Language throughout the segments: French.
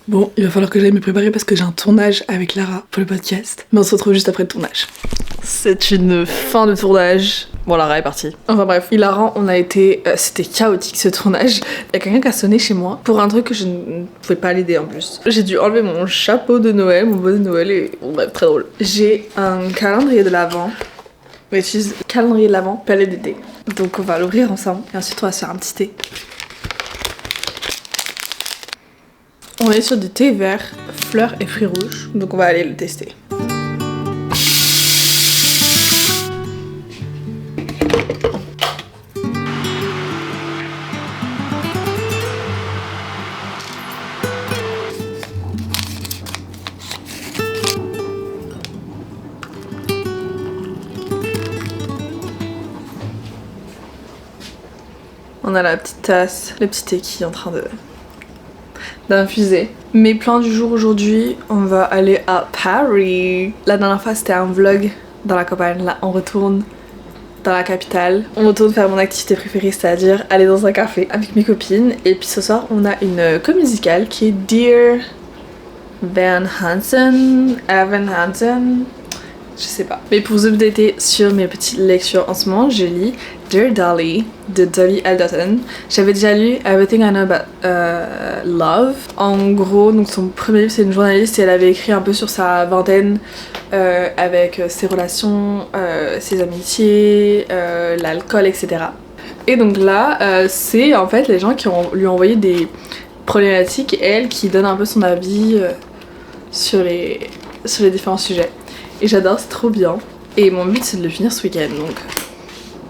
Bon, il va falloir que j'aille me préparer parce que j'ai un tournage avec Lara pour le podcast. Mais on se retrouve juste après le tournage. C'est une fin de tournage. Bon, Lara est partie. Enfin bref, hilarant, on a été... c'était chaotique ce tournage. Il y a quelqu'un qui a sonné chez moi pour un truc que je ne pouvais pas l'aider en plus. J'ai dû enlever mon chapeau de Noël, mon bonnet de Noël et... Bon bref, très drôle. J'ai un calendrier de l'Avent. Which is calendrier de l'Avent, palette d'été. Donc on va l'ouvrir ensemble et ensuite on va se faire un petit thé. On est sur du thé vert, fleurs et fruits rouges, donc on va aller le tester. On a la petite tasse, le petit thé qui est en train d'infuser. Mes plans du jour aujourd'hui, on va aller à Paris. La dernière fois c'était un vlog dans la campagne, là on retourne dans la capitale. On retourne faire mon activité préférée, c'est-à-dire aller dans un café avec mes copines. Et puis ce soir on a une comédie musicale qui est Dear Van Hansen, Evan Hansen, je sais pas. Mais pour vous updater sur mes petites lectures en ce moment, je lis Dear Dolly de Dolly Alderton. J'avais déjà lu Everything I Know About Love. En gros, donc son premier livre, c'est une journaliste et elle avait écrit un peu sur sa vingtaine avec ses relations, ses amitiés, l'alcool, etc. Et donc là, c'est en fait les gens qui lui ont envoyé des problématiques et elle qui donne un peu son avis sur les différents sujets. Et j'adore, c'est trop bien. Et mon but c'est de le finir ce week-end donc.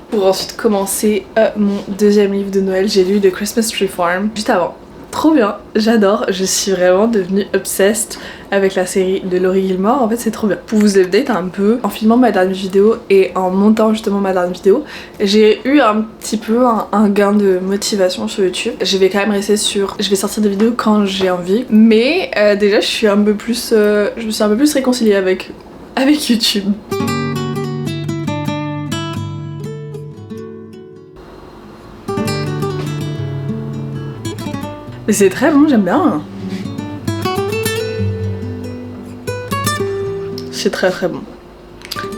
Pour ensuite commencer mon deuxième livre de Noël, j'ai lu The Christmas Tree Farm juste avant. Trop bien, j'adore, je suis vraiment devenue obsessed avec la série de Laurie Gilmore, en fait c'est trop bien. Pour vous update un peu, en filmant ma dernière vidéo et en montant justement ma dernière vidéo, j'ai eu un petit peu un gain de motivation sur YouTube. Je vais quand même rester sur... Je vais sortir des vidéos quand j'ai envie, mais déjà je suis un peu plus... je me suis un peu plus réconciliée avec YouTube. Mais c'est très bon, j'aime bien. C'est très très bon.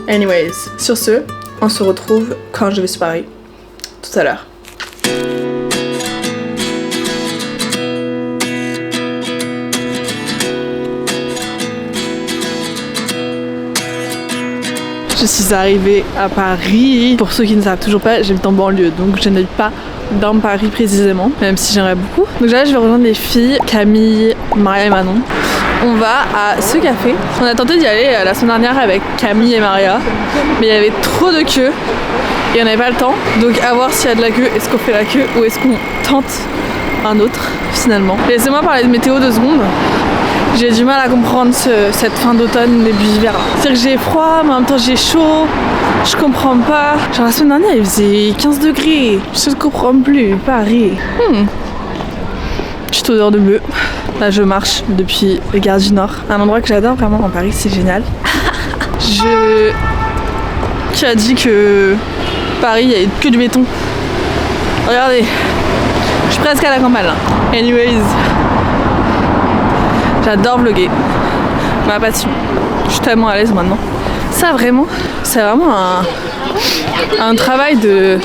Anyways, sur ce, on se retrouve quand je vais sur Paris. Tout à l'heure. Je suis arrivée à Paris. Pour ceux qui ne savent toujours pas, j'habite en banlieue, donc je n'habite pas dans Paris précisément, même si j'aimerais beaucoup. Donc là, je vais rejoindre les filles, Camille, Maria et Manon. On va à ce café. On a tenté d'y aller la semaine dernière avec Camille et Maria, mais il y avait trop de queue et on n'avait pas le temps. Donc à voir s'il y a de la queue, est-ce qu'on fait la queue ou est-ce qu'on tente un autre finalement. Laissez-moi parler de météo 2 secondes. J'ai du mal à comprendre cette fin d'automne, début d'hiver là. C'est-à-dire que j'ai froid, mais en même temps j'ai chaud. Je comprends pas. Genre la semaine dernière il faisait 15 degrés. Je ne comprends plus. Paris. Petite odeur de bœuf. Là je marche depuis le Gare du Nord. Un endroit que j'adore vraiment en Paris, c'est génial. Qui a dit que Paris il y avait que du béton. Regardez. Je suis presque à la campagne là. Anyways. J'adore vlogger, ma passion. Je suis tellement à l'aise maintenant. Ça vraiment, c'est vraiment un travail de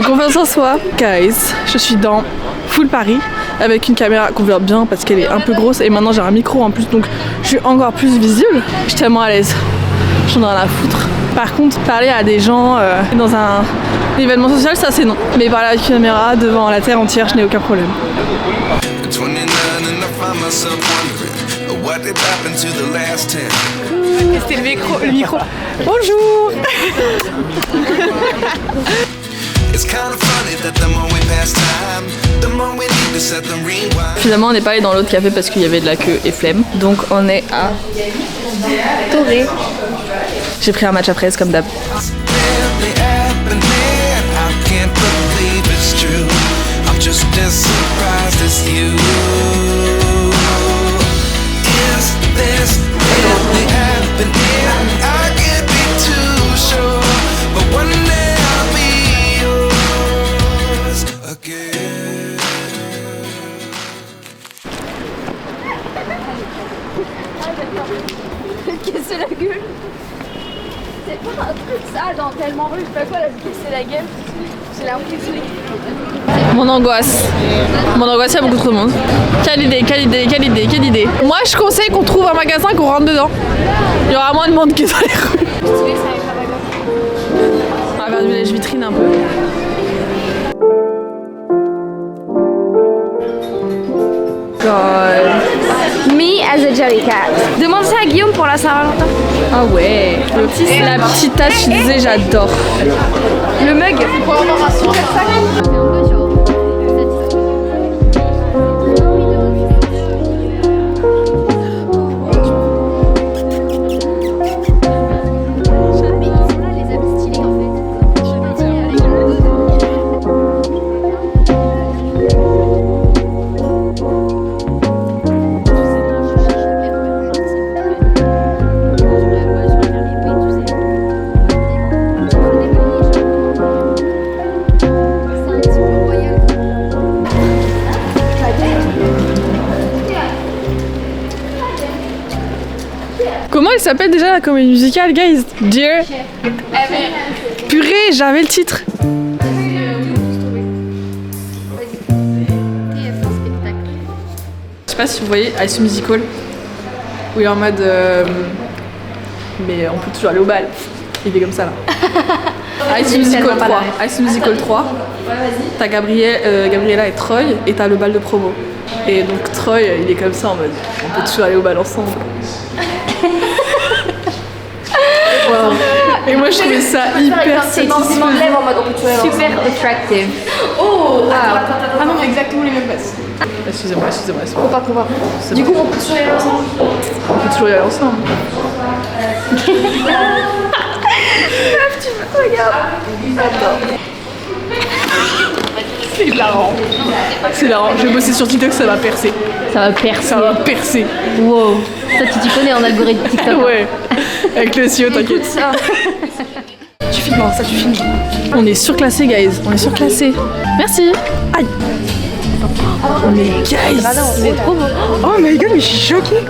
confiance en soi. Guys, je suis dans full Paris avec une caméra qu'on voit bien parce qu'elle est un peu grosse et maintenant j'ai un micro en plus donc je suis encore plus visible. Je suis tellement à l'aise, j'en ai rien à foutre. Par contre, parler à des gens dans un événement social, ça c'est non. Mais parler avec une caméra devant la terre entière, je n'ai aucun problème. Tester le micro. Bonjour. Finalement on n'est pas allé dans l'autre café parce qu'il y avait de la queue et flemme. Donc on est à Toré. J'ai pris un match à fraise comme d'hab. pas un truc ça dans tellement rude, je sais pas quoi, la c'est la gueule. J'ai l'impression. Mon angoisse, il y a beaucoup trop de monde. Quelle idée. Moi je conseille qu'on trouve un magasin qu'on rentre dedans. Il y aura moins de monde que dans les rues. On va faire du village vitrine un peu. God. Me as a jelly cat. Demande ça à Guillaume pour la Saint-Valentin. Ah ouais, la petite tasse, je disais j'adore. Le mug. C'est pour avoir un super sac. Comment elle s'appelle déjà la comédie musicale, guys? Dear. Purée, j'avais le titre. Je sais pas si vous voyez High School Musical, où il est en mode mais on peut toujours aller au bal. Il fait comme ça là. High School Musical 3. High School Musical 3. T'as Gabriella et Troy et t'as le bal de promo. Et donc Troy il est comme ça en mode on peut toujours aller au bal ensemble. Wow. Et moi je trouvais ça hyper satisfaisant. Super attractive. Oh wow. Ah non, exactement les mêmes passes. Excusez-moi. Faut pas qu'on va. Du coup, on peut toujours y aller ensemble. On peut toujours y aller ensemble. Regarde. C'est hilarant. C'est hilarant. Je vais bosser sur TikTok, ça va percer. Ça va percer. Ça va percer. Wow. Toi, tu t'y connais en algorithme TikTok. Ouais. Avec le CEO, t'inquiète. Ça. Tu filmes, ça tu filmes. On est surclassé, guys. On est surclassé. Merci. Aïe. Oh mais guys. C'est trop beau. Oh my god, mais je suis choquée.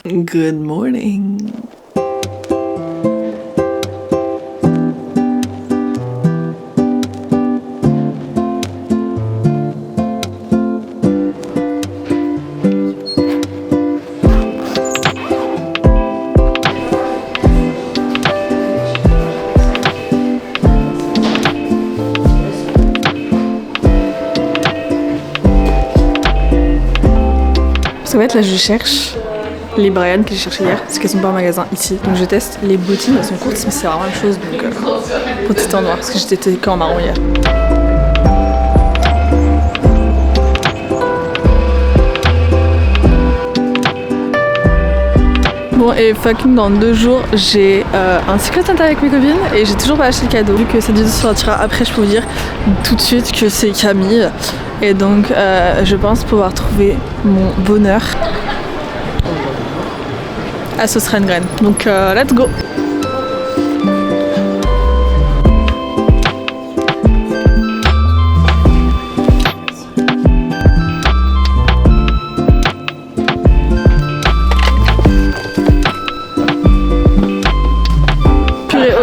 Good morning. Ça va être là, je cherche les Brian que j'ai cherché hier, parce qu'elles sont pas en magasin ici. Donc je teste les bottines, elles sont courtes, mais c'est vraiment la même chose. Donc pour tester en noir, parce que j'étais qu'en marron hier. Bon et fucking dans 2 jours j'ai un Secret Santa avec mes copines et j'ai toujours pas acheté le cadeau. Vu que cette vidéo sortira après, je peux vous dire tout de suite que c'est Camille. Et donc je pense pouvoir trouver mon bonheur à Sauce Reine Graine. Donc let's go.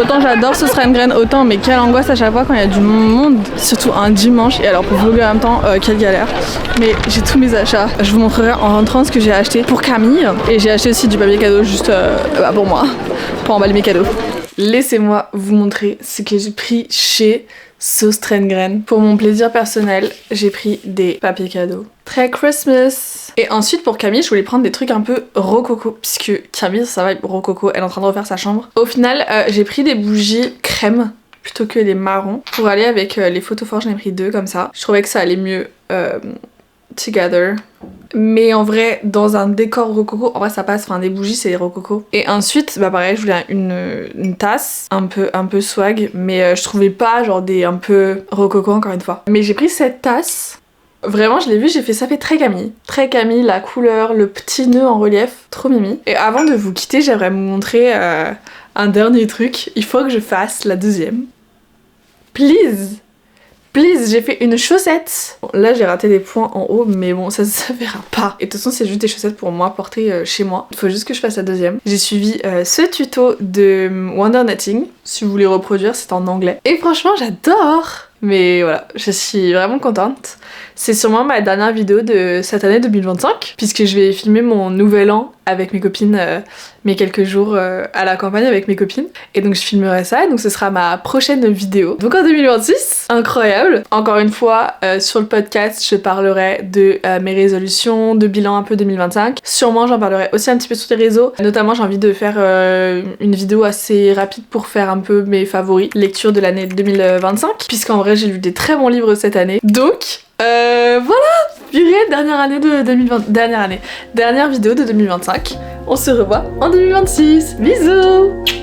Autant j'adore Sauce Reine Graine, autant mais quelle angoisse à chaque fois quand il y a du monde, surtout un dimanche. Et alors pour vlogger en même temps, quelle galère. Mais j'ai tous mes achats, je vous montrerai en rentrant ce que j'ai acheté pour Camille. Et j'ai acheté aussi du papier cadeau juste pour moi, pour emballer mes cadeaux. Laissez-moi vous montrer ce que j'ai pris chez Sauce Reine Graine. Pour mon plaisir personnel, j'ai pris des papiers cadeaux très Christmas. Et ensuite pour Camille, je voulais prendre des trucs un peu rococo, puisque Camille, ça va, rococo, elle est en train de refaire sa chambre. Au final, j'ai pris des bougies crème plutôt que les marrons. Pour aller avec les photos forts, j'en ai pris 2 comme ça. Je trouvais que ça allait mieux together. mais en vrai dans un décor rococo, en vrai ça passe, enfin des bougies c'est des rococo. Et ensuite bah pareil, je voulais une tasse un peu swag, mais je trouvais pas genre des un peu rococo encore une fois. Mais j'ai pris cette tasse. Vraiment, je l'ai vu, j'ai fait ça fait très Camille. Très Camille, la couleur, le petit nœud en relief, trop mimi. Et avant de vous quitter, j'aimerais vous montrer un dernier truc. Il faut que je fasse la deuxième. Please! Please, j'ai fait une chaussette. Bon, là, j'ai raté des points en haut, mais bon, ça se verra pas. Et de toute façon, c'est juste des chaussettes pour moi, porter chez moi. Il faut juste que je fasse la deuxième. J'ai suivi ce tuto de Wonder Knitting. Si vous voulez reproduire, c'est en anglais. Et franchement, j'adore! Mais voilà, je suis vraiment contente. C'est sûrement ma dernière vidéo de cette année 2025, puisque je vais filmer mon nouvel an avec mes copines, mes quelques jours à la campagne avec mes copines. Et donc je filmerai ça, et donc ce sera ma prochaine vidéo. Donc en 2026, incroyable. Encore une fois, sur le podcast, je parlerai de mes résolutions, de bilan un peu 2025. Sûrement, j'en parlerai aussi un petit peu sur les réseaux. Notamment, j'ai envie de faire une vidéo assez rapide pour faire un peu mes favoris, lecture de l'année 2025, puisqu'en vrai, j'ai lu des très bons livres cette année. Donc, voilà, purée, dernière vidéo de 2025. On se revoit en 2026. Bisous!